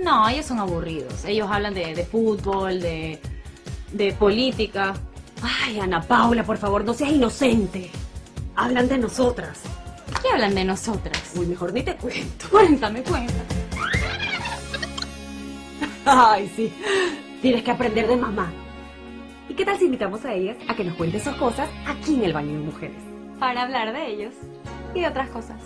No, ellos son aburridos. Ellos hablan de fútbol, de política. Ay, Ana Paula, por favor, no seas inocente. Hablan de nosotras. ¿Qué hablan de nosotras? Uy, mejor ni te cuento. Cuéntame. Ay, sí. Tienes que aprender de mamá. ¿Y qué tal si invitamos a ellas a que nos cuenten sus cosas aquí en el baño de mujeres? Para hablar de ellos y de otras cosas.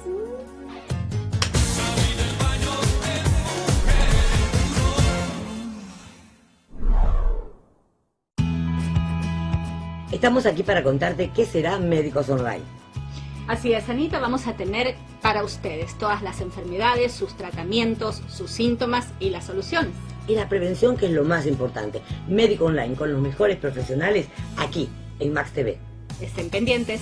Estamos aquí para contarte qué será Médicos Online. Así es, Anita, vamos a tener para ustedes todas las enfermedades, sus tratamientos, sus síntomas y las soluciones. Y la prevención, que es lo más importante. Médico Online con los mejores profesionales aquí en Max TV. Estén pendientes.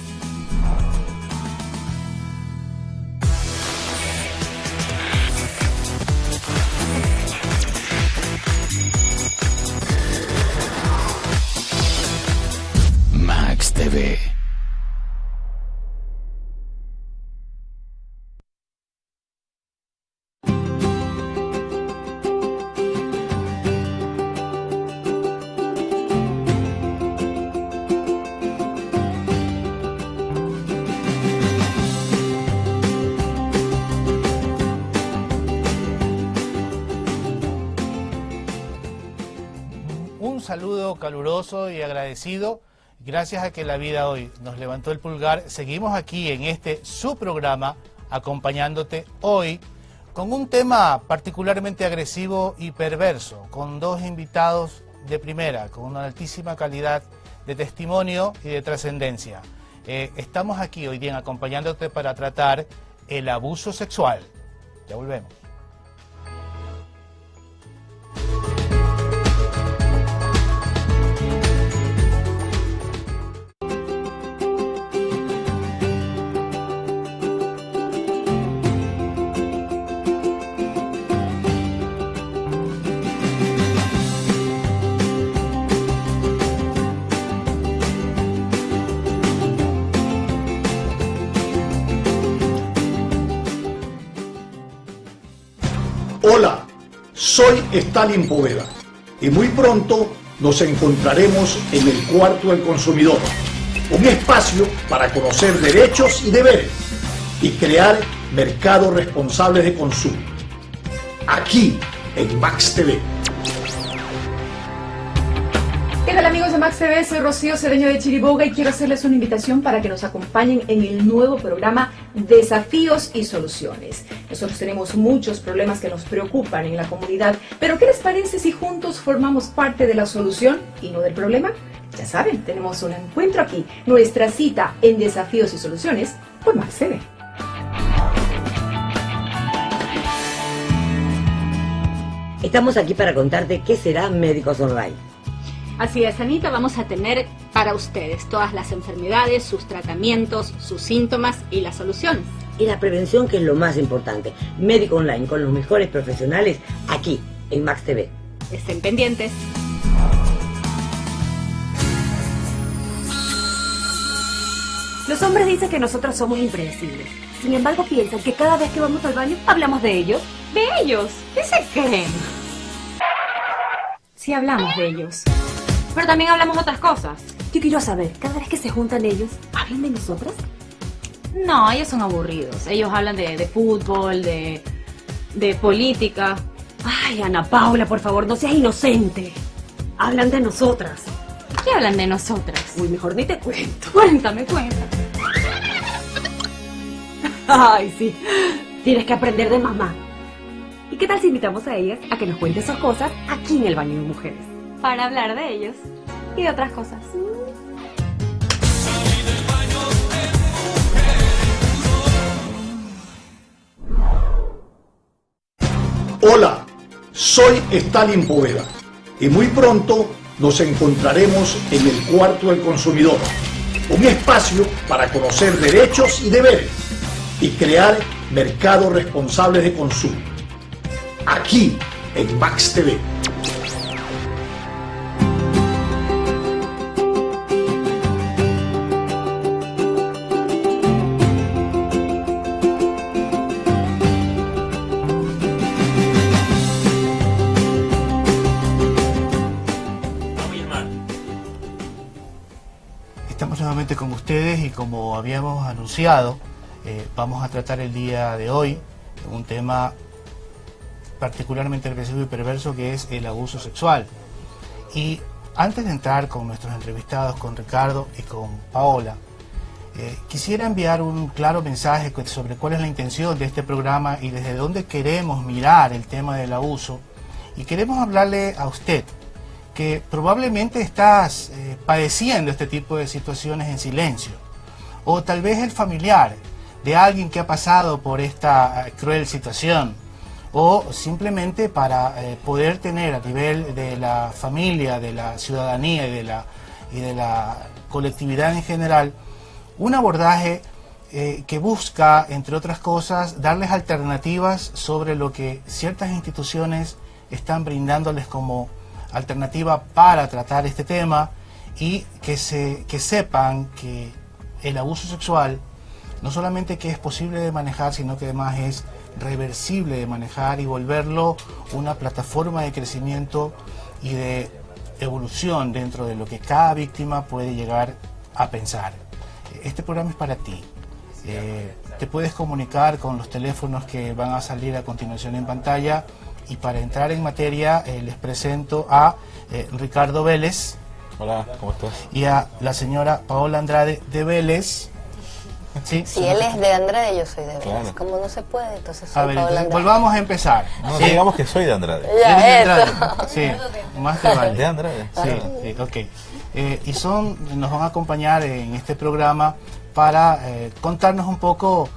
Max TV. Un saludo caluroso y agradecido. Gracias a que la vida hoy nos levantó el pulgar, seguimos aquí en su programa, acompañándote hoy con un tema particularmente agresivo y perverso, con dos invitados de primera, con una altísima calidad de testimonio y de trascendencia. Estamos aquí hoy día acompañándote para tratar el abuso sexual. Ya volvemos. Hola, soy Stalin Poveda y muy pronto nos encontraremos en el Cuarto del Consumidor, un espacio para conocer derechos y deberes y crear mercados responsables de consumo. Aquí en Max TV. ¿Qué tal, amigos de Max TV? Soy Rocío Cedeño de Chiriboga y quiero hacerles una invitación para que nos acompañen en el nuevo programa Desafíos y Soluciones. Nosotros tenemos muchos problemas que nos preocupan en la comunidad, pero ¿qué les parece si juntos formamos parte de la solución y no del problema? Ya saben, tenemos un encuentro aquí, nuestra cita en Desafíos y Soluciones por Max TV. Estamos aquí para contarte qué será Médicos Online. Así es, Anita, vamos a tener para ustedes todas las enfermedades, sus tratamientos, sus síntomas y las soluciones. Y la prevención, que es lo más importante. Médico Online con los mejores profesionales aquí en Max TV. Estén pendientes. Los hombres dicen que nosotros somos impredecibles. Sin embargo, piensan que cada vez que vamos al baño hablamos de ellos. ¿De ellos? ¿Qué se creen? Sí hablamos de ellos. Pero también hablamos de otras cosas. Yo quiero saber, cada vez que se juntan ellos, ¿hablan de nosotras? No, ellos son aburridos. Ellos hablan de fútbol, de política. Ay, Ana Paula, por favor, no seas inocente. Hablan de nosotras. ¿Qué hablan de nosotras? Uy, mejor ni te cuento. Cuéntame. Ay, sí. Tienes que aprender de mamá. ¿Y qué tal si invitamos a ellas a que nos cuenten sus cosas aquí en el baño de mujeres? Para hablar de ellos y de otras cosas. Hola, soy Stalin Poveda y muy pronto nos encontraremos en el Cuarto del Consumidor, un espacio para conocer derechos y deberes y crear mercados responsables de consumo. Aquí en Max TV. nuevamente con ustedes y como habíamos anunciado, vamos a tratar el día de hoy un tema particularmente agresivo y perverso que es el abuso sexual. Y antes de entrar con nuestros entrevistados, con Ricardo y con Paola, quisiera enviar un claro mensaje sobre cuál es la intención de este programa y desde dónde queremos mirar el tema del abuso. Y queremos hablarle a usted, que probablemente estás padeciendo este tipo de situaciones en silencio, o tal vez el familiar de alguien que ha pasado por esta cruel situación, o simplemente para poder tener a nivel de la familia, de la ciudadanía y de la colectividad en general, un abordaje que busca, entre otras cosas, darles alternativas sobre lo que ciertas instituciones están brindándoles como alternativa para tratar este tema, y que sepan que el abuso sexual no solamente que es posible de manejar, sino que además es reversible de manejar y volverlo una plataforma de crecimiento y de evolución dentro de lo que cada víctima puede llegar a pensar. Este programa es para ti. Te puedes comunicar con los teléfonos que van a salir a continuación en pantalla, y para entrar en materia les presento a Ricardo Vélez. Hola, ¿cómo estás? Y a la señora Paola Andrade de Vélez. Sí, si él es de Andrade, yo soy de Vélez. Claro. Como no se puede, entonces a soy ver, Paola Andrade. volvamos a empezar. No, Sí. digamos que soy de Andrade. Ya, ¿Eres de eso. Andrade? Sí, más te vale. De Andrade. Sí, ok. Y nos van a acompañar en este programa para contarnos un poco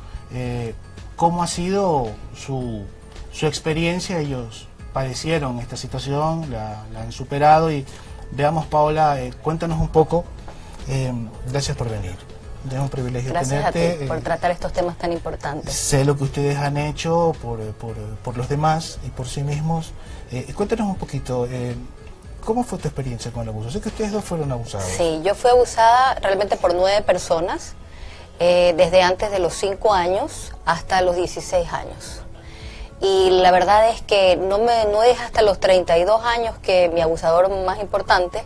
cómo ha sido su experiencia. Ellos padecieron esta situación, la han superado, y veamos, Paola, cuéntanos un poco. Gracias por venir. Es un privilegio Gracias tenerte. a ti por tratar estos temas tan importantes. Sé lo que ustedes han hecho por los demás y por sí mismos. Cuéntanos un poquito, ¿cómo fue tu experiencia con el abuso? Sé que ustedes dos fueron abusados. Sí, yo fui abusada realmente por 9 personas, desde antes de los 5 años hasta los 16 años. Y la verdad es que no es hasta los 32 años que mi abusador más importante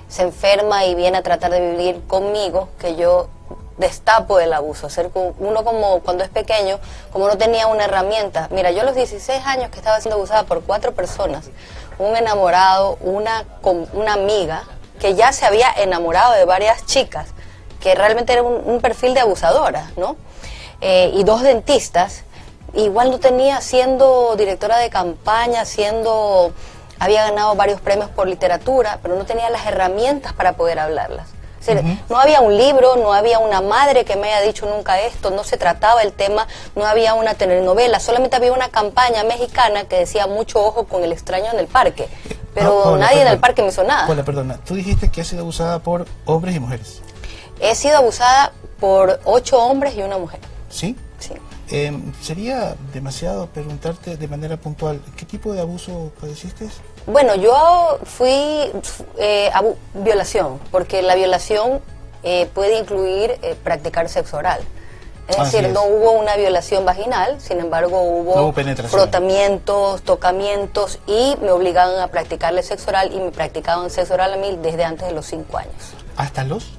se enferma y viene a tratar de vivir conmigo, que yo destapo el abuso. Uno, como cuando es pequeño, como no tenía una herramienta. Mira, yo a los 16 años que estaba siendo abusada por 4 personas, un enamorado, una amiga que ya se había enamorado de varias chicas, que realmente era un perfil de abusadora, ¿no? Y 2 dentistas. Igual no tenía, siendo directora de campaña, había ganado varios premios por literatura, pero no tenía las herramientas para poder hablarlas. Es decir, no había un libro, no había una madre que me haya dicho nunca esto, no se trataba el tema, no había una telenovela, solamente había una campaña mexicana que decía mucho ojo con el extraño en el parque, pero Paola, nadie en el parque me hizo nada. Paola, perdona, tú dijiste que has sido abusada por hombres y mujeres. He sido abusada por 8 hombres y una mujer. ¿Sí? Sí. Sería demasiado preguntarte de manera puntual, ¿qué tipo de abuso padeciste? Bueno, yo fui violación, porque la violación puede incluir practicar sexo oral. Es decir, no hubo una violación vaginal, sin embargo hubo frotamientos, tocamientos, y me obligaban a practicarle sexo oral, y me practicaban sexo oral a mí desde antes de los 5 años. ¿Hasta los?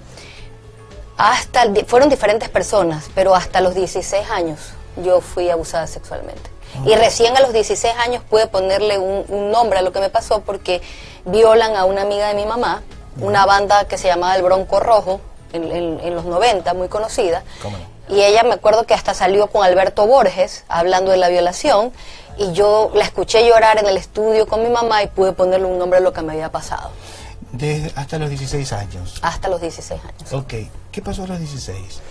Fueron diferentes personas, pero hasta los 16 años yo fui abusada sexualmente. Y recién a los 16 años pude ponerle un nombre a lo que me pasó, porque violan a una amiga de mi mamá, una banda que se llamaba El Bronco Rojo, en los 90, muy conocida. ¿Cómo no? Y ella, me acuerdo que hasta salió con Alberto Borges hablando de la violación, y yo la escuché llorar en el estudio con mi mamá y pude ponerle un nombre a lo que me había pasado. Hasta los 16 años. Hasta los 16 años. Ok, ¿qué pasó a los 16?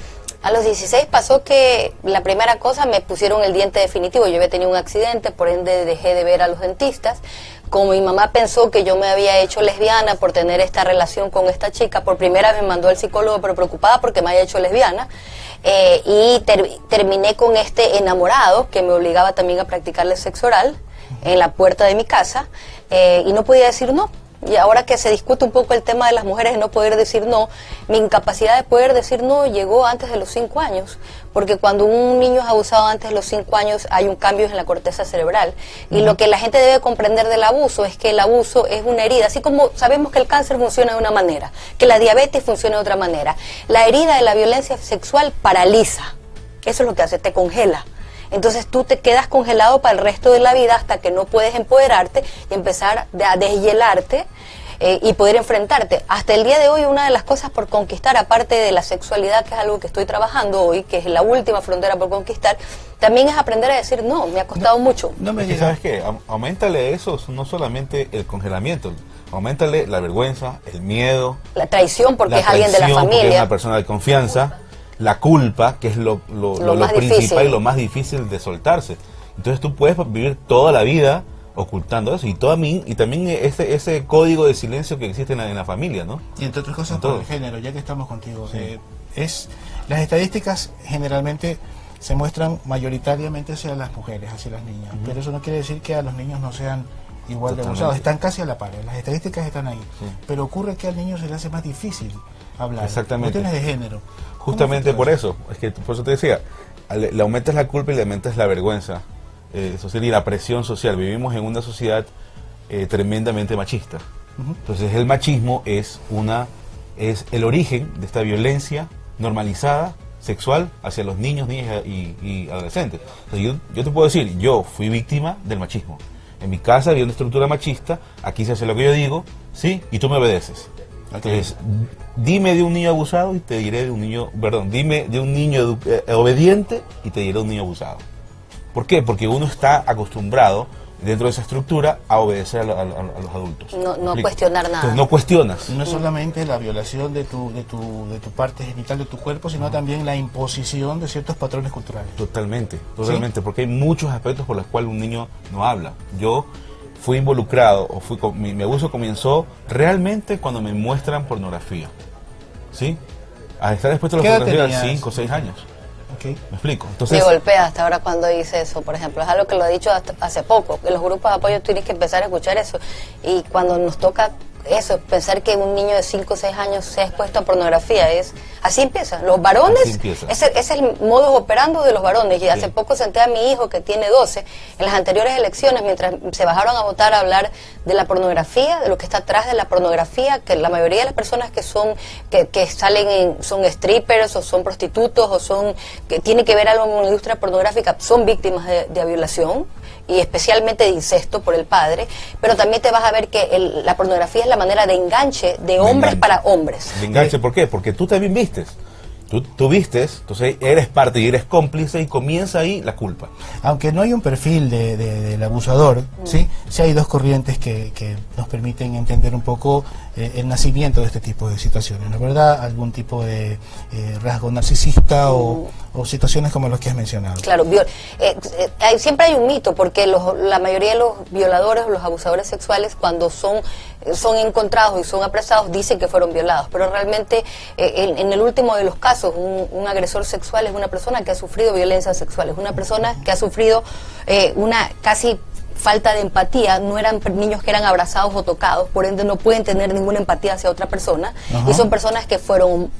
A los 16 pasó que la primera cosa, me pusieron el diente definitivo. Yo había tenido un accidente, por ende dejé de ver a los dentistas. Como mi mamá pensó que yo me había hecho lesbiana por tener esta relación con esta chica, por primera vez me mandó al psicólogo, pero preocupada porque me haya hecho lesbiana. Y terminé con este enamorado que me obligaba también a practicarle sexo oral en la puerta de mi casa, y no podía decir no. Y ahora que se discute un poco el tema de las mujeres de no poder decir no, mi incapacidad de poder decir no llegó antes de los 5 años, porque cuando un niño es abusado antes de los 5 años hay un cambio en la corteza cerebral. Y lo que la gente debe comprender del abuso es que el abuso es una herida, así como sabemos que el cáncer funciona de una manera, que la diabetes funciona de otra manera. La herida de la violencia sexual paraliza, eso es lo que hace, te congela. Entonces tú te quedas congelado para el resto de la vida hasta que no puedes empoderarte y empezar a deshielarte y poder enfrentarte. Hasta el día de hoy una de las cosas por conquistar, aparte de la sexualidad, que es algo que estoy trabajando hoy, que es la última frontera por conquistar, también es aprender a decir no, me ha costado mucho. No me digas. ¿Sabes qué? Auméntale eso, no solamente el congelamiento, auméntale la vergüenza, el miedo. La traición porque es alguien de la familia. Porque es una persona de confianza. La culpa, que es lo principal difícil. Y lo más difícil de soltarse. Entonces tú puedes vivir toda la vida ocultando eso y también ese código de silencio que existe en la familia, ¿no? Y entre otras cosas por el género, ya que estamos contigo, sí. Las estadísticas generalmente se muestran mayoritariamente hacia las mujeres, hacia las niñas, pero eso no quiere decir que a los niños no sean igual de abusados, están casi a la par, las estadísticas están ahí, pero ocurre que al niño se le hace más difícil hablar. Exactamente. Cuestiones de género. Justamente por eso, por eso te decía, le aumentas la culpa y le aumentas la vergüenza social y la presión social. Vivimos en una sociedad tremendamente machista. Entonces el machismo es el origen de esta violencia normalizada, sexual, hacia los niños, niñas y adolescentes. O sea, yo te puedo decir, yo fui víctima del machismo. En mi casa había una estructura machista, aquí se hace lo que yo digo, ¿sí? Y tú me obedeces. Entonces, dime de un niño abusado y te diré de un niño, dime de un niño obediente y te diré de un niño abusado. ¿Por qué? Porque uno está acostumbrado dentro de esa estructura a obedecer a los adultos. No cuestionar nada. Entonces no cuestionas. No es solamente la violación de tu parte genital, de tu cuerpo, sino también la imposición de ciertos patrones culturales. Totalmente, ¿Sí? Porque hay muchos aspectos por los cuales un niño no habla. Yo fui involucrado, mi abuso comenzó realmente cuando me muestran pornografía. ¿Sí? A estar después de la pornografía 5 o 6 años. Okay. ¿Me explico? Entonces, me golpea hasta ahora cuando dice eso, por ejemplo. Es algo que lo he dicho hace poco. En los grupos de apoyo tienes que empezar a escuchar eso. Y cuando nos toca eso, pensar que un niño de 5 o 6 años se ha expuesto a pornografía, así empieza. Los varones, ese es el modo operando de los varones. Y hace poco senté a mi hijo, que tiene 12, en las anteriores elecciones, mientras se bajaron a votar, a hablar de la pornografía, de lo que está atrás de la pornografía, que la mayoría de las personas que salen son strippers, o son prostitutos, o que tienen que ver algo con la industria pornográfica, son víctimas de violación, y especialmente de incesto por el padre, pero también te vas a ver que la pornografía es la manera de enganche de hombres para hombres. ¿De enganche por qué? Porque tú también vistes. Tú vistes, entonces eres parte y eres cómplice y comienza ahí la culpa. Aunque no hay un perfil del abusador, ¿sí? Sí hay dos corrientes que nos permiten entender un poco el nacimiento de este tipo de situaciones, ¿no es verdad? Algún tipo de rasgo narcisista o situaciones como los que has mencionado. Claro, siempre hay un mito, porque la mayoría de los violadores o los abusadores sexuales, cuando son encontrados y son apresados, dicen que fueron violados, pero realmente en el último de los casos, un agresor sexual es una persona que ha sufrido violencia sexual, es una persona que ha sufrido una casi falta de empatía. No eran niños que eran abrazados o tocados, por ende no pueden tener ninguna empatía hacia otra persona. Ajá. Y son personas que fueron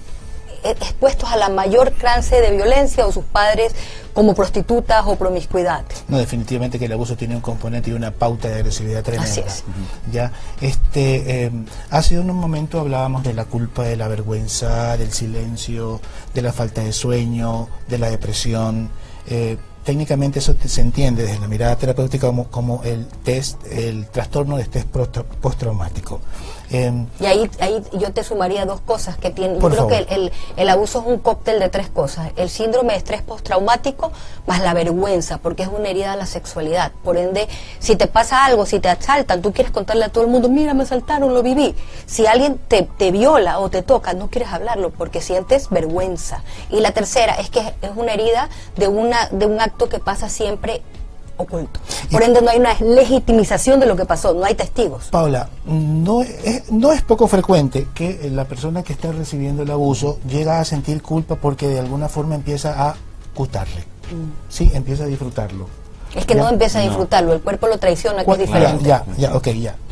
expuestos a la mayor clase de violencia, o sus padres como prostitutas o promiscuidad. No, definitivamente que el abuso tiene un componente y una pauta de agresividad tremenda. Así es. Ya, hace un momento hablábamos de la culpa, de la vergüenza, del silencio, de la falta de sueño, de la depresión. Técnicamente eso se entiende desde la mirada terapéutica como el trastorno de estrés postraumático. Y ahí yo te sumaría dos cosas que tiene. Yo creo que el abuso es un cóctel de 3 cosas: el síndrome de estrés postraumático más la vergüenza, porque es una herida a la sexualidad. Por ende, si te pasa algo, si te asaltan, tú quieres contarle a todo el mundo: mira, me asaltaron, lo viví. Si alguien te viola o te toca, no quieres hablarlo porque sientes vergüenza. Y la tercera es que es una herida de un acto que pasa siempre oculto. Por ende no hay una legitimización de lo que pasó, no hay testigos. Paula, no es poco frecuente que la persona que está recibiendo el abuso llega a sentir culpa porque de alguna forma empieza a gustarle. Sí, empieza a disfrutarlo. Es que no empieza a disfrutarlo, el cuerpo lo traiciona, que es diferente.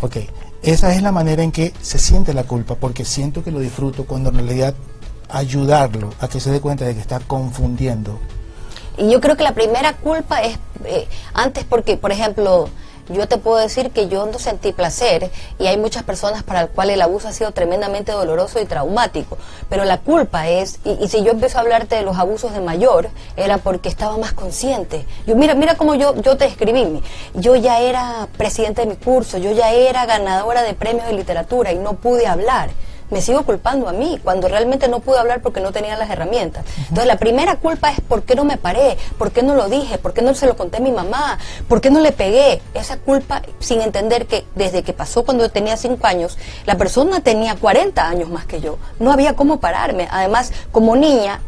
Ok. esa es la manera en que se siente la culpa, porque siento que lo disfruto, cuando en realidad ayudarlo a que se dé cuenta de que está confundiendo. Y yo creo que la primera culpa es antes, porque, por ejemplo, yo te puedo decir que yo no sentí placer, y hay muchas personas para las cuales el abuso ha sido tremendamente doloroso y traumático, pero la culpa es, y si yo empiezo a hablarte de los abusos de mayor, era porque estaba más consciente. Yo, mira cómo yo te escribí, yo ya era presidente de mi curso, yo ya era ganadora de premios de literatura y no pude hablar. Me sigo culpando a mí, cuando realmente no pude hablar porque no tenía las herramientas. Entonces la primera culpa es ¿por qué no me paré? ¿Por qué no lo dije? ¿Por qué no se lo conté a mi mamá? ¿Por qué no le pegué? Esa culpa, sin entender que desde que pasó cuando yo tenía 5 años, la persona tenía 40 años más que yo. No había cómo pararme. Además, como niña,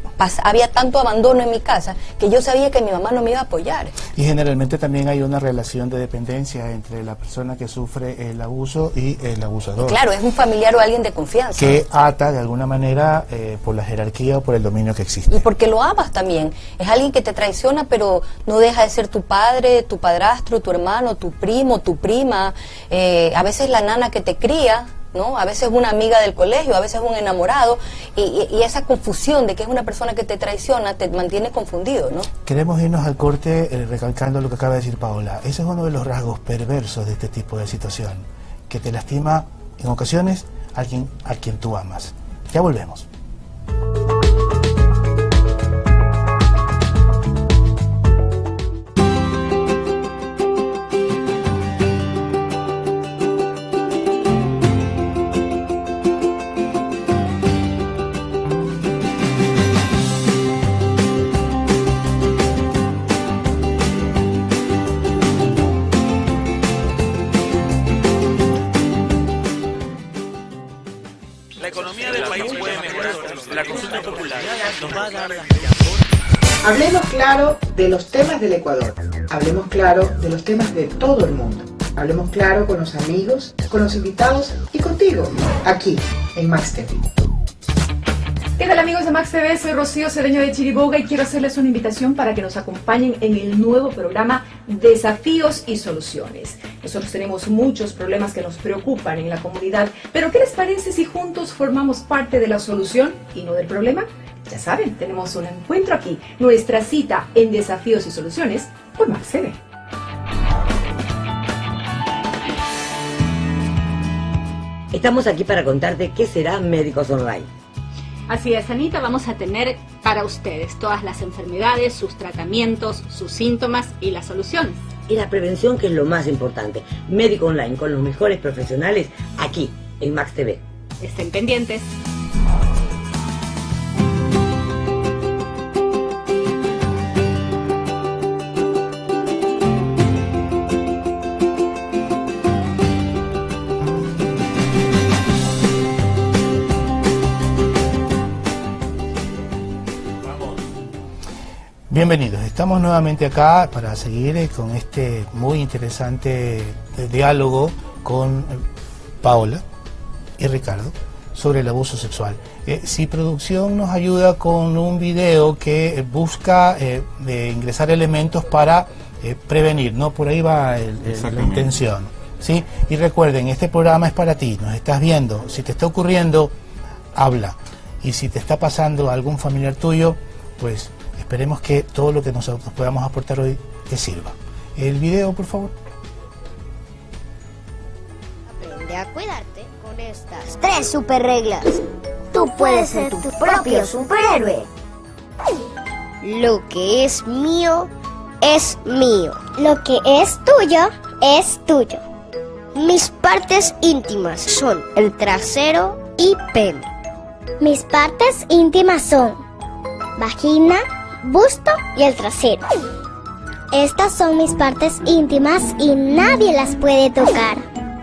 había tanto abandono en mi casa que yo sabía que mi mamá no me iba a apoyar. Y generalmente también hay una relación de dependencia entre la persona que sufre el abuso y el abusador. Y claro, es un familiar o alguien de confianza. Que ata de alguna manera por la jerarquía o por el dominio que existe. Y porque lo amas también. Es alguien que te traiciona, pero no deja de ser tu padre, tu padrastro, tu hermano, tu primo, tu prima, a veces la nana que te cría, ¿no? A veces una amiga del colegio, a veces un enamorado, y esa confusión de que es una persona que te traiciona te mantiene confundido, ¿no? Queremos irnos al corte recalcando lo que acaba de decir Paola. Ese es uno de los rasgos perversos de este tipo de situación, que te lastima en ocasiones alguien a quien tú amas. Ya volvemos. Hablemos claro de los temas del Ecuador, hablemos claro de los temas de todo el mundo, hablemos claro con los amigos, con los invitados y contigo, aquí en Max TV. ¿Qué tal, amigos de Max TV? Soy Rocío Cedeño de Chiriboga y quiero hacerles una invitación para que nos acompañen en el nuevo programa Desafíos y Soluciones. Nosotros tenemos muchos problemas que nos preocupan en la comunidad, pero ¿qué les parece si juntos formamos parte de la solución y no del problema? Ya saben, tenemos un encuentro aquí, nuestra cita en Desafíos y Soluciones por Max TV. Estamos aquí para contarte qué será Médicos Online. Así es, Anita, vamos a tener para ustedes todas las enfermedades, sus tratamientos, sus síntomas y las soluciones. Y la prevención, que es lo más importante. Médico Online con los mejores profesionales aquí en Max TV. Estén pendientes. Bienvenidos, estamos nuevamente acá para seguir con este muy interesante diálogo con Paola y Ricardo sobre el abuso sexual. Si producción nos ayuda con un video que busca ingresar elementos para prevenir, ¿no? Por ahí va la intención, ¿sí? Y recuerden, este programa es para ti, nos estás viendo, si te está ocurriendo, habla. Y si te está pasando a algún familiar tuyo, pues esperemos que todo lo que nosotros podamos aportar hoy te sirva. El video, por favor. Aprende a cuidarte con estas 3 super reglas. Tú puedes ser tu propio superhéroe. Lo que es mío, es mío. Lo que es tuyo, es tuyo. Mis partes íntimas son el trasero y pene. Mis partes íntimas son vagina, busto y el trasero. Estas son mis partes íntimas y nadie las puede tocar.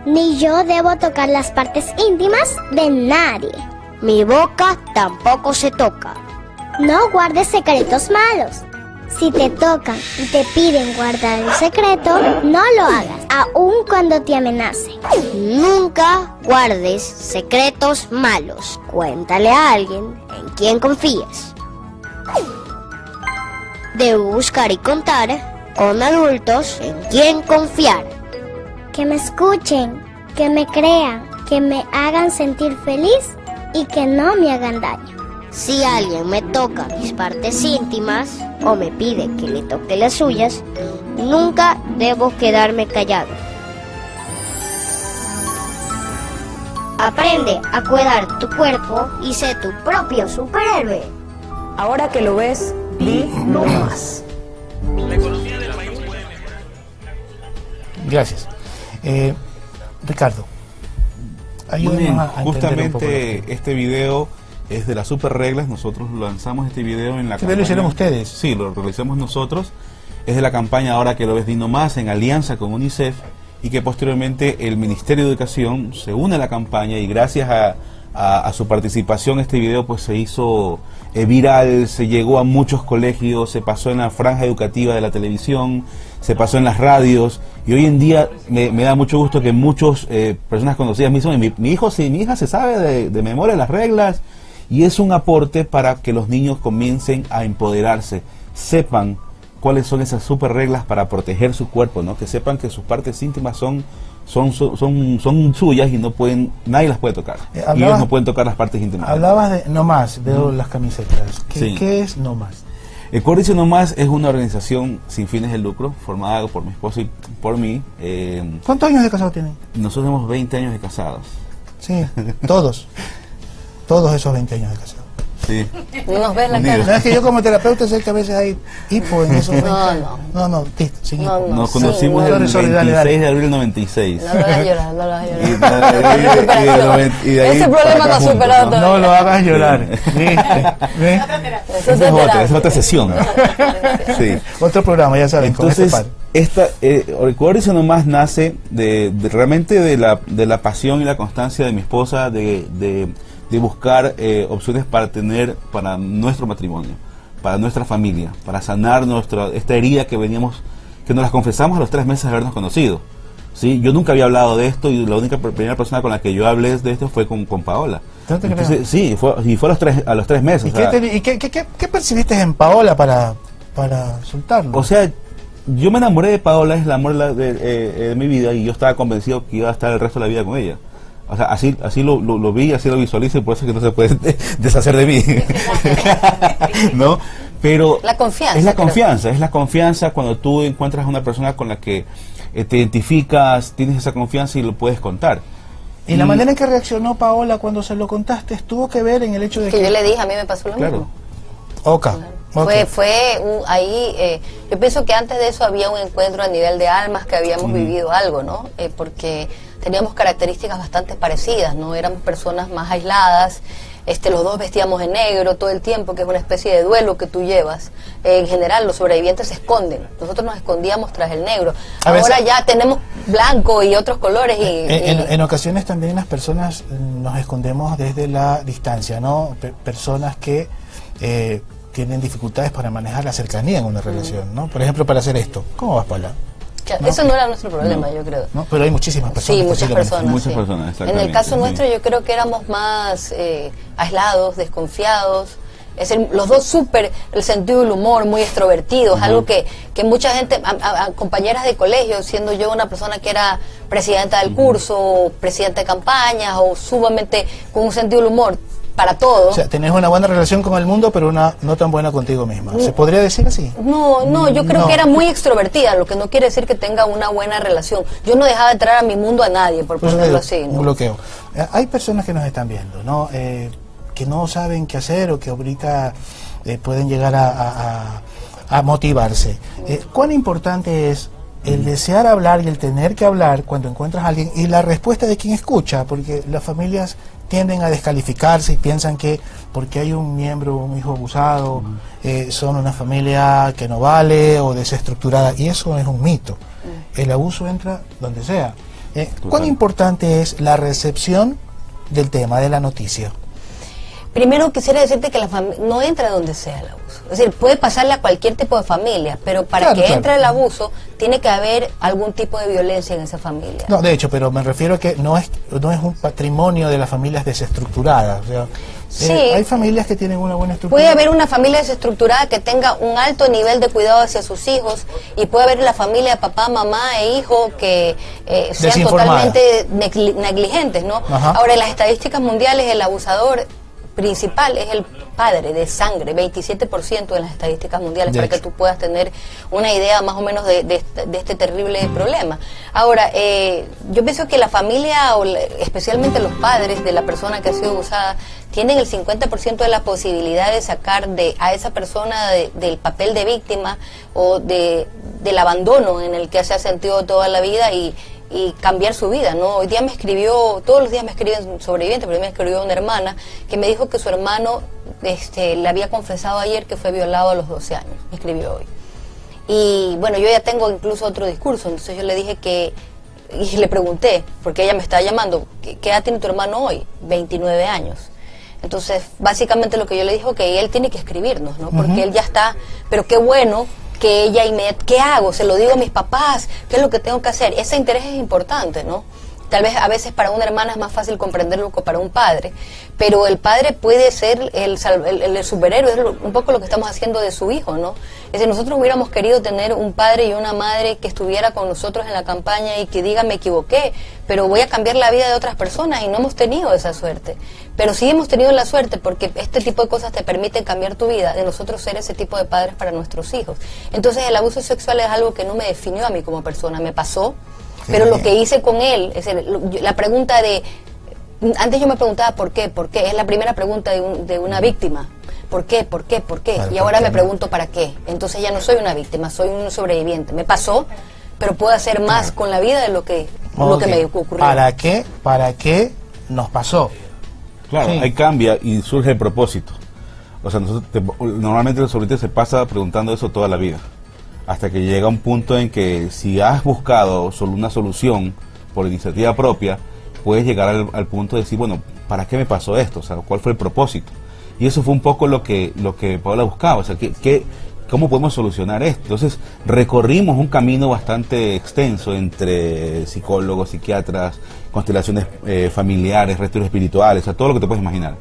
Ni yo debo tocar las partes íntimas de nadie. Mi boca tampoco se toca. No guardes secretos malos. Si te tocan y te piden guardar el secreto, no lo hagas, aun cuando te amenacen. Nunca guardes secretos malos. Cuéntale a alguien en quien confíes. Debo buscar y contar con adultos en quien confiar. Que me escuchen, que me crean, que me hagan sentir feliz y que no me hagan daño. Si alguien me toca mis partes íntimas o me pide que le toque las suyas, nunca debo quedarme callado. Aprende a cuidar tu cuerpo y sé tu propio superhéroe. Ahora que lo ves, di no más. Gracias. Ricardo, muy bien, ayúdanos a entender un poco justamente este video es de las super reglas. Nosotros lanzamos este video en la campaña. ¿Lo hicieron ustedes? Sí, lo realizamos nosotros. Es de la campaña Ahora que lo ves, di no más, en alianza con UNICEF, y que posteriormente el Ministerio de Educación se une a la campaña, y gracias a su participación este video pues se hizo viral, se llegó a muchos colegios, se pasó en la franja educativa de la televisión, se pasó en las radios, y hoy en día me da mucho gusto que muchas personas conocidas me dicen, mi hija se sabe de memoria las reglas, y es un aporte para que los niños comiencen a empoderarse, sepan cuáles son esas super reglas para proteger su cuerpo, ¿no? Que sepan que sus partes íntimas son suyas y no pueden, nadie las puede tocar. Y ellos no pueden tocar las partes íntimas. Hablabas de No Más, veo las camisetas. ¿Qué es No Más? El Códice No Más es una organización sin fines de lucro, formada por mi esposo y por mí. ¿Cuántos años de casado tienen? Nosotros tenemos 20 años de casados. Sí, todos. Todos esos 20 años de casado. Sí. No nos ves la cara. No, es que yo como terapeuta sé que a veces hay hipo en esos 20 años. No, sin hipo. Nos conocimos el 26 de abril del 96. No lo hagas llorar, no lo hagas llorar. Ese problema no ha superado todavía. No lo hagas llorar. Esa es otra sesión. Sí. Otro programa, ya saben. Entonces, el Códice No Más nace realmente de la pasión y la constancia de mi esposa de buscar opciones para nuestro matrimonio, para nuestra familia, para sanar esta herida que nos las confesamos a los 3 meses de habernos conocido. ¿Sí? Yo nunca había hablado de esto, y la única primera persona con la que yo hablé de esto fue con Paola. Entonces, sí, fue a los 3 meses. ¿Y qué percibiste en Paola para soltarlo? O sea, yo me enamoré de Paola, es el amor de mi vida, y yo estaba convencido que iba a estar el resto de la vida con ella. O sea, así lo vi, así lo visualizo, y por eso es que no se puede deshacer de mí. ¿No? Pero la confianza, es la confianza cuando tú encuentras a una persona con la que te identificas, tienes esa confianza y lo puedes contar. ¿Y la manera en que reaccionó Paola cuando se lo contaste tuvo que ver en el hecho de que yo le dije, a mí me pasó lo mismo? Okay. Ahí, yo pienso que antes de eso había un encuentro a nivel de almas, que habíamos vivido algo, ¿no? Porque teníamos características bastante parecidas, ¿no? Éramos personas más aisladas, los dos vestíamos de negro todo el tiempo, que es una especie de duelo que tú llevas. En general, los sobrevivientes se esconden. Nosotros nos escondíamos tras el negro. Ahora ya tenemos blanco y otros colores. En ocasiones también las personas nos escondemos desde la distancia, ¿no? Personas que tienen dificultades para manejar la cercanía en una relación, ¿no? Por ejemplo, para hacer esto. ¿Cómo vas, Paola? ¿No? Eso no era nuestro problema, yo creo. ¿No? Pero hay muchísimas personas. Sí, muchas personas. Sí. En el caso nuestro, yo creo que éramos más aislados, desconfiados. Los dos el sentido del humor, muy extrovertidos, algo que mucha gente, compañeras de colegio, siendo yo una persona que era presidenta del curso, presidenta de campañas, o sumamente con un sentido del humor para todo. O sea, tenés una buena relación con el mundo, pero una no tan buena contigo misma. ¿Se podría decir así? No, yo creo que era muy extrovertida, lo que no quiere decir que tenga una buena relación. Yo no dejaba entrar a mi mundo a nadie, por ponerlo así, ¿no? Un bloqueo. Hay personas que nos están viendo, ¿no? Que no saben qué hacer, o que ahorita pueden llegar a motivarse. ¿Cuán importante es el desear hablar y el tener que hablar cuando encuentras a alguien, y la respuesta de quien escucha? Porque las familias tienden a descalificarse y piensan que porque hay un miembro, un hijo abusado, son una familia que no vale o desestructurada, y eso es un mito. El abuso entra donde sea. ¿Cuán importante es la recepción del tema, de la noticia? Primero quisiera decirte que no entra donde sea el abuso. Es decir, puede pasarle a cualquier tipo de familia, pero para que entre el abuso, tiene que haber algún tipo de violencia en esa familia. No, de hecho, pero me refiero a que no es un patrimonio de las familias desestructuradas. O sea, sí, hay familias que tienen una buena estructura. Puede haber una familia desestructurada que tenga un alto nivel de cuidado hacia sus hijos, y puede haber la familia de papá, mamá e hijo que sean totalmente negligentes, ¿no? Ajá. Ahora, en las estadísticas mundiales, el abusador principal es el padre de sangre, 27% en las estadísticas mundiales, para que tú puedas tener una idea más o menos de este terrible problema. Ahora, yo pienso que la familia, especialmente los padres de la persona que ha sido abusada, tienen el 50% de la posibilidad de sacar a esa persona del papel de víctima o del abandono en el que se ha sentido toda la vida y cambiar su vida, ¿no? Hoy día todos los días me escriben sobrevivientes, pero me escribió una hermana que me dijo que su hermano le había confesado ayer que fue violado a los 12 años, me escribió hoy. Y bueno, yo ya tengo incluso otro discurso, entonces yo le dije y le pregunté, porque ella me estaba llamando, ¿qué edad tiene tu hermano hoy? 29 años. Entonces, básicamente lo que yo le dije, que él tiene que escribirnos, ¿no? Porque él ya está, pero qué bueno que ella ¿qué hago? Se lo digo a mis papás, ¿qué es lo que tengo que hacer? Ese interés es importante, ¿no? Tal vez a veces para una hermana es más fácil comprenderlo que para un padre, pero el padre puede ser el superhéroe, es un poco lo que estamos haciendo de su hijo, ¿no? Es decir, nosotros hubiéramos querido tener un padre y una madre que estuviera con nosotros en la campaña y que diga, me equivoqué, pero voy a cambiar la vida de otras personas, y no hemos tenido esa suerte. Pero sí hemos tenido la suerte, porque este tipo de cosas te permiten cambiar tu vida, de nosotros ser ese tipo de padres para nuestros hijos. Entonces el abuso sexual es algo que no me definió a mí como persona, me pasó, pero lo que hice con él, es decir, la pregunta antes yo me preguntaba ¿por qué? Es la primera pregunta de una víctima. ¿Por qué? Y ahora me pregunto ¿para qué? Entonces ya no soy una víctima, soy un sobreviviente. Me pasó, pero puedo hacer más con la vida de lo que me ocurrió. ¿Para qué nos pasó? Claro, ahí cambia y surge el propósito. O sea, normalmente el sobreviviente se pasa preguntando eso toda la vida, hasta que llega un punto en que si has buscado solo una solución por iniciativa propia, puedes llegar al punto de decir, bueno, ¿para qué me pasó esto? O sea, ¿cuál fue el propósito? Y eso fue un poco lo que Paola buscaba, o sea, ¿cómo podemos solucionar esto? Entonces, recorrimos un camino bastante extenso entre psicólogos, psiquiatras, constelaciones familiares, retiros espirituales, o sea, todo lo que te puedes imaginar.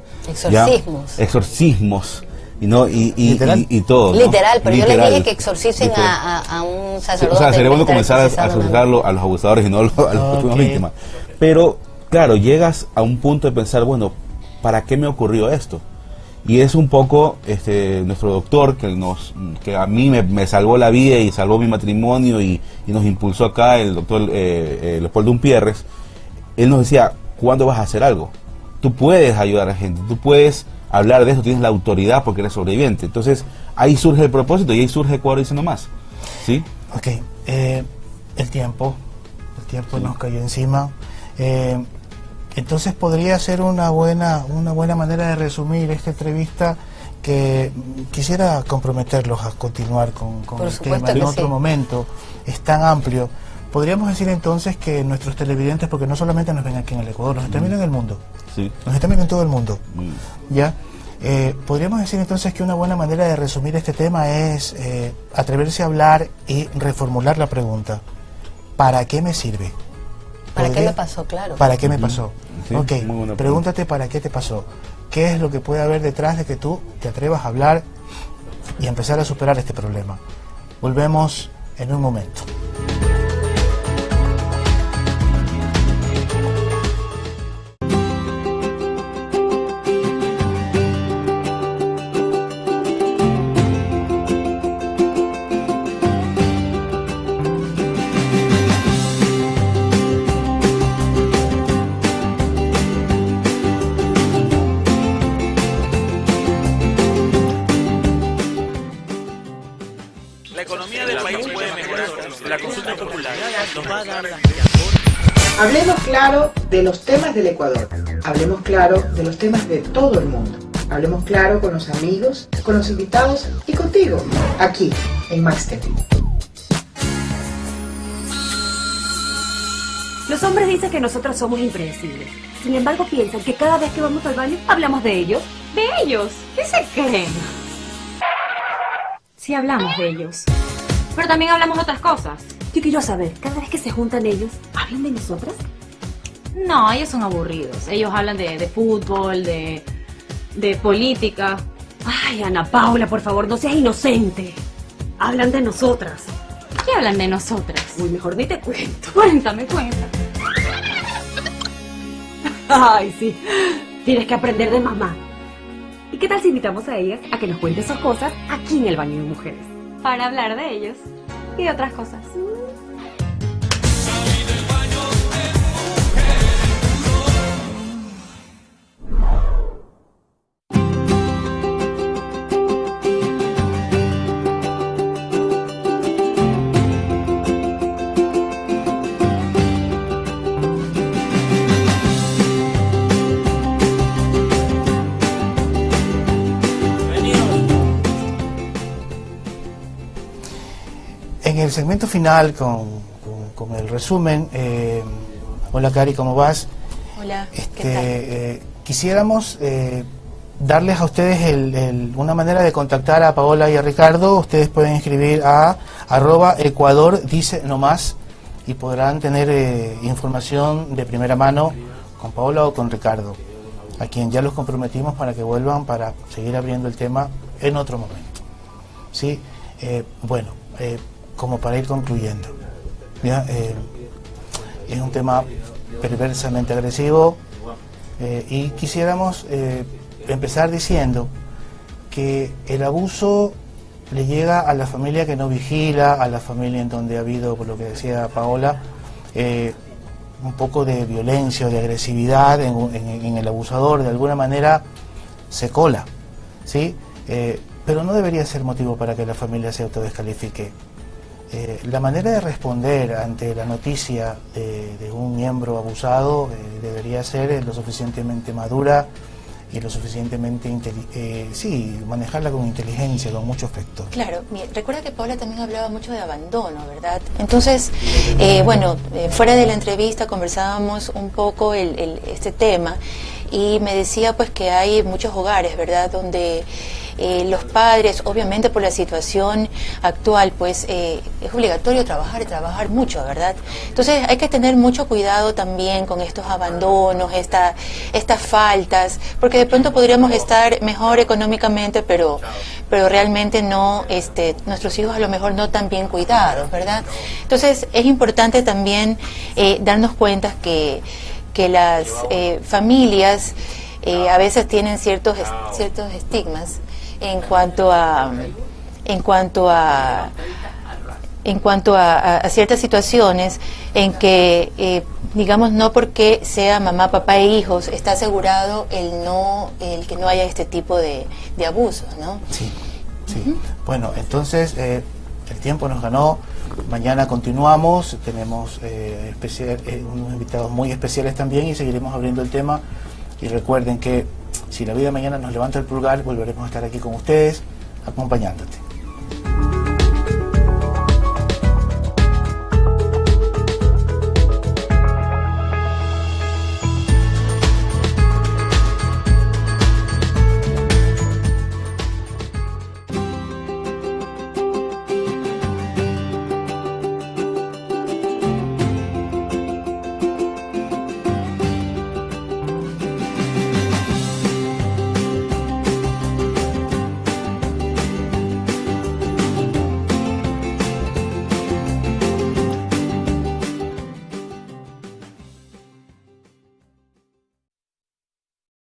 Exorcismos. Y todo, ¿no? Literal, pero literal, yo le dije que exorcicen a un sacerdote. O sea, sería bueno comenzar a exorcizarlo a los abusadores y no a las víctimas. Pero, claro, llegas a un punto de pensar, bueno, ¿para qué me ocurrió esto? Y es un poco nuestro doctor que a mí me salvó la vida y salvó mi matrimonio y nos impulsó acá, el doctor Leopoldo Umpierres. Él nos decía, ¿cuándo vas a hacer algo? Tú puedes ayudar a la gente, tú puedes hablar de eso, tienes la autoridad porque eres sobreviviente. Entonces ahí surge el propósito y ahí surge Ecuador Dice No Más. ¿Sí? Ok, el tiempo nos cayó encima. Entonces podría ser una buena manera de resumir esta entrevista, que quisiera comprometerlos a continuar con el tema en otro momento. Es tan amplio. Podríamos decir entonces que nuestros televidentes, porque no solamente nos ven aquí en el Ecuador, nos están viendo en el mundo. Sí. Nos están viendo en todo el mundo. ¿Ya? Podríamos decir entonces que una buena manera de resumir este tema es atreverse a hablar y reformular la pregunta. ¿Para qué me sirve? ¿Para qué me pasó? Claro. ¿Para qué me pasó? Sí, ok, pregúntate ¿para qué te pasó? ¿Qué es lo que puede haber detrás de que tú te atrevas a hablar y empezar a superar este problema? Volvemos en un momento. Hablemos claro de los temas del Ecuador. Hablemos claro de los temas de todo el mundo. Hablemos claro con los amigos, con los invitados y contigo, aquí en Max TV. Los hombres dicen que nosotros somos impredecibles. Sin embargo, piensan que cada vez que vamos al baño hablamos de ellos. ¿De ellos? ¿Qué se creen? Sí hablamos de ellos. Pero también hablamos de otras cosas. Yo quiero saber, cada vez que se juntan ellos, ¿hablan de nosotras? No, ellos son aburridos. Ellos hablan de fútbol, de política. Ay, Ana Paula, por favor, no seas inocente. Hablan de nosotras. ¿Qué hablan de nosotras? Uy, mejor ni te cuento. Cuéntame. Ay, sí. Tienes que aprender de mamá. ¿Y qué tal si invitamos a ellas a que nos cuenten sus cosas aquí en el baño de mujeres? Para hablar de ellos y de otras cosas. En el segmento final, con el resumen, hola Cari, ¿cómo vas? Hola, ¿qué tal? Quisiéramos darles a ustedes una manera de contactar a Paola y a Ricardo. Ustedes pueden escribir a @Ecuador dice nomás y podrán tener información de primera mano con Paola o con Ricardo, a quien ya los comprometimos para que vuelvan para seguir abriendo el tema en otro momento. ¿Sí? Como para ir concluyendo, ¿ya? Es un tema perversamente agresivo y quisiéramos empezar diciendo que el abuso le llega a la familia que no vigila, a la familia en donde ha habido, por lo que decía Paola, un poco de violencia o de agresividad en el abusador. De alguna manera se cola, ¿sí? Pero no debería ser motivo para que la familia se autodescalifique. La manera de responder ante la noticia de un miembro abusado debería ser lo suficientemente madura y lo suficientemente manejarla con inteligencia, con mucho afecto. Claro, recuerda que Paola también hablaba mucho de abandono, ¿verdad? Entonces, fuera de la entrevista conversábamos un poco este tema y me decía pues que hay muchos hogares, ¿verdad?, donde los padres, obviamente por la situación actual, pues es obligatorio trabajar y trabajar mucho, ¿verdad? Entonces hay que tener mucho cuidado también con estos abandonos, estas faltas, porque de pronto podríamos estar mejor económicamente, pero realmente no, nuestros hijos a lo mejor no tan bien cuidados, ¿verdad? Entonces es importante también darnos cuenta que las familias a veces tienen ciertos estigmas en cuanto a ciertas situaciones en que digamos, no porque sea mamá, papá e hijos está asegurado el que no haya este tipo de abusos, ¿no? Sí. Bueno, entonces el tiempo nos ganó. Mañana continuamos, tenemos unos invitados muy especiales también y seguiremos abriendo el tema. Y recuerden que si la vida mañana nos levanta el pulgar, volveremos a estar aquí con ustedes, acompañándote.